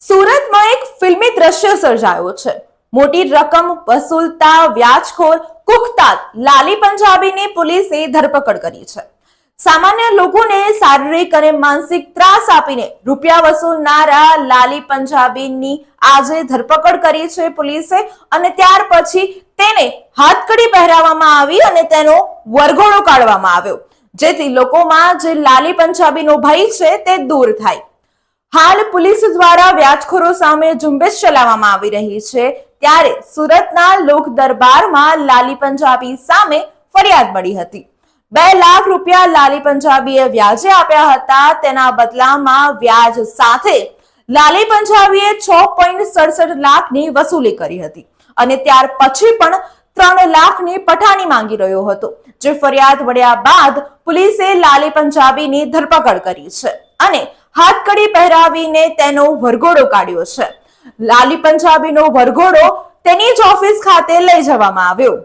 સુરતમાં એક ફિલ્મી દ્રશ્ય સર્જાયો છે। મોટી રકમ વસૂલતા વ્યાજખોર કુખ્યાત લાલી પંજાબીની પોલીસે ધરપકડ કરી છે। સામાન્ય લોકોને શારીરિક અને માનસિક ત્રાસ આપીને રૂપિયા વસૂલનારા લાલી પંજાબીની આજે ધરપકડ કરી છે પોલીસે। અને ત્યાર પછી તેને હાથકડી પહેરાવવામાં આવી અને તેનો વરઘોડો કાઢવામાં આવ્યો, જેથી લોકોમાં જે લાલી પંજાબીનો ભય છે તે દૂર થાય। હાલ પોલીસ દ્વારા વ્યાજખોરો સામે ઝુંબેશ ચલાવવામાં આવી રહી છે, ત્યારે સુરતના લોક દરબારમાં લાલી પંજાબી સામે ફરિયાદ મળી હતી। 2 લાખ રૂપિયા લાલી પંજાબીએ વ્યાજે આપ્યા હતા। તેના બદલામાં વ્યાજ સાથે લાલી પંજાબીએ 6.67 લાખની વસૂલી કરી હતી અને ત્યાર પછી પણ 3 લાખની પઠાણી માંગી રહ્યો હતો। જે ફરિયાદ મળ્યા બાદ પોલીસે લાલી પંજાબીની ધરપકડ કરી છે અને હાથકડી પહેરાવીને તેનો વરઘોડો કાઢ્યો છે। લાલી પંજાબીનો વરઘોડો તેની જ ઓફિસ ખાતે લઈ જવામાં આવ્યો।